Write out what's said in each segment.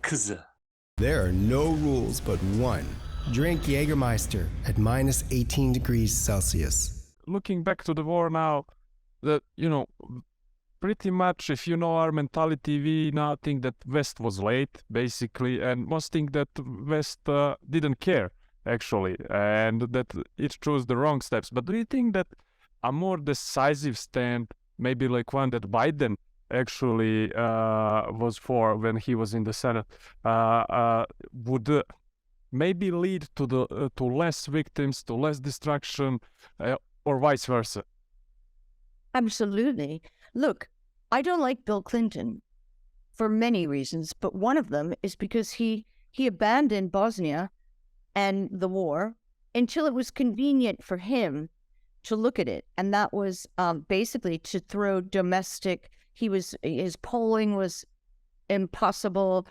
kızı. There are no rules but one. Drink Jägermeister at minus 18 degrees Celsius. Looking back to the war now, pretty much if you know our mentality, we now think that West was late, basically, and most think that West didn't care, actually, and that it chose the wrong steps. But do you think that a more decisive stand, maybe like one that Biden actually was for when he was in the Senate, would maybe lead to less victims, to less destruction, or vice versa? Absolutely. Look, I don't like Bill Clinton for many reasons, but one of them is because he abandoned Bosnia and the war until it was convenient for him to look at it. And that was basically to throw domestic, his polling was impossible.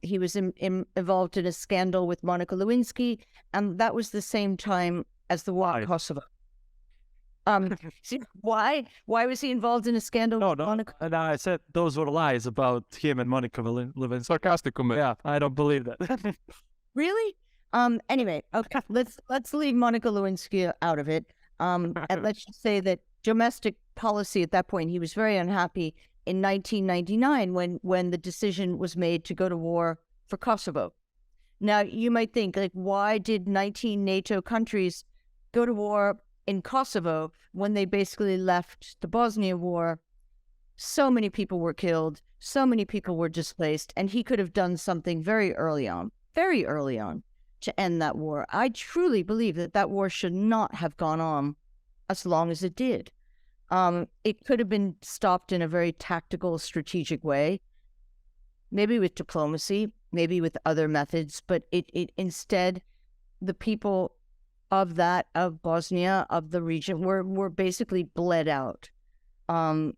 He was involved in a scandal with Monica Lewinsky, and that was the same time as the war in Kosovo. See, why was he involved in a scandal? No, with Monica? no, I said those were lies about him and Monica Lewinsky. Sarcastic comment. Yeah, I don't believe that. Really? Anyway, okay, let's leave Monica Lewinsky out of it. And let's just say that domestic policy at that point, he was very unhappy in 1999 when the decision was made to go to war for Kosovo. Now, you might think, like, why did 19 NATO countries go to war in Kosovo when they basically left the Bosnia war? So many people were killed, so many people were displaced, and he could have done something very early on to end that war. I truly believe that war should not have gone on as long as it did. It could have been stopped in a very tactical, strategic way, maybe with diplomacy, maybe with other methods, but it instead, the people of Bosnia, of the region, were basically bled out and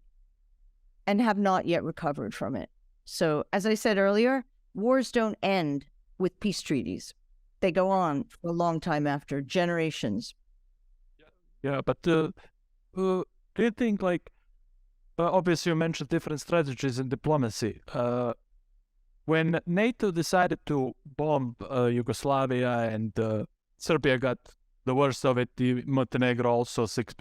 have not yet recovered from it. So, as I said earlier, wars don't end with peace treaties. They go on for a long time after, generations. Yeah, but do you think, like, obviously you mentioned different strategies in diplomacy. When NATO decided to bomb Yugoslavia and Serbia got the worst of it, Montenegro also, 8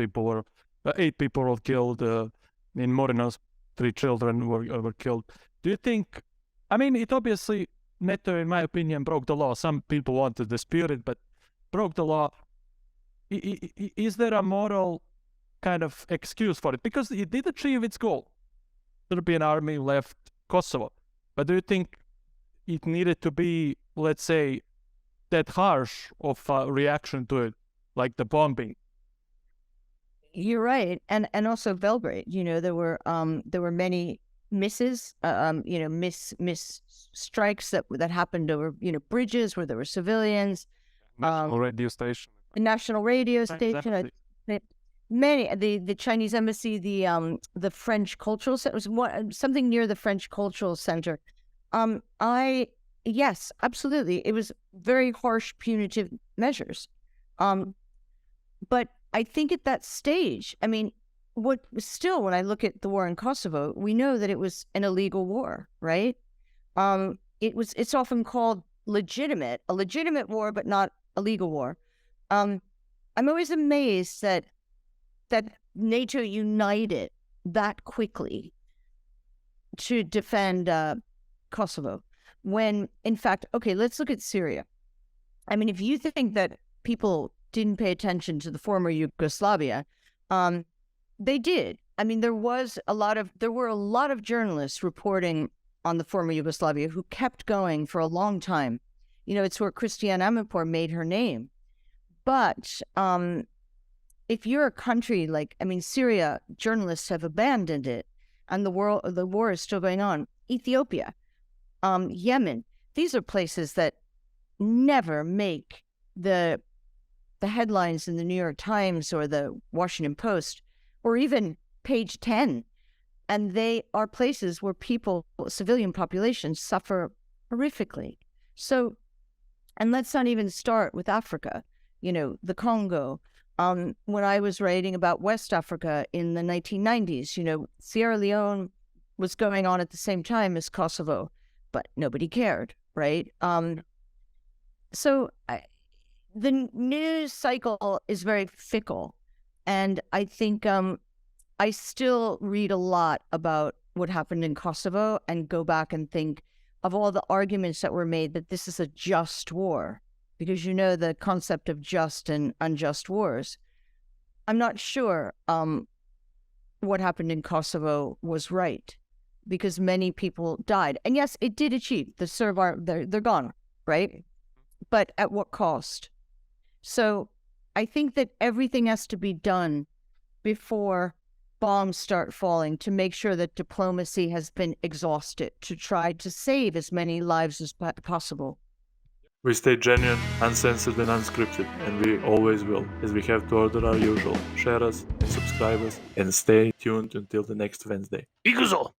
people were killed. In Morinos, 3 children were killed. Do you think, I mean, it obviously, NATO, in my opinion, broke the law. Some people want to dispute it, but broke the law. Is there a moral kind of excuse for it? Because it did achieve its goal. Serbian army left Kosovo. But do you think it needed to be, let's say, that harsh of a reaction to it, like the bombing? You're right, and also Belgrade. There were many misses, miss strikes that happened over bridges where there were civilians. National radio station. The national radio station. Exactly. Many the Chinese embassy, the French cultural center, was something near the French cultural center. Yes, absolutely, it was very harsh, punitive measures. But I think at that stage, I mean, when I look at the war in Kosovo, we know that it was an illegal war, right? It's often called a legitimate war, but not a legal war. I'm always amazed that NATO united that quickly to defend Kosovo, when in fact, okay, let's look at Syria. I mean, if you think that people didn't pay attention to the former Yugoslavia, they did. I mean, there were a lot of journalists reporting on the former Yugoslavia who kept going for a long time. It's where Christiane Amanpour made her name. But if you're a country like, Syria, journalists have abandoned it, and the war is still going on. Ethiopia, Yemen, these are places that never make the headlines in the New York Times or the Washington Post, or even page 10. And they are places where civilian populations suffer horrifically. So, and let's not even start with Africa, the Congo. When I was writing about West Africa in the 1990s, Sierra Leone was going on at the same time as Kosovo. but nobody cared, right? So the news cycle is very fickle, and I think I still read a lot about what happened in Kosovo and go back and think of all the arguments that were made that this is a just war, because you know the concept of just and unjust wars. I'm not sure what happened in Kosovo was right, because many people died. And yes, it did achieve. The Serb are, they're gone, right? But at what cost? So I think that everything has to be done before bombs start falling to make sure that diplomacy has been exhausted to try to save as many lives as possible. We stay genuine, uncensored and unscripted, and we always will, as we have to order our usual. Share us and subscribe us, and stay tuned until the next Wednesday. Ikuzo!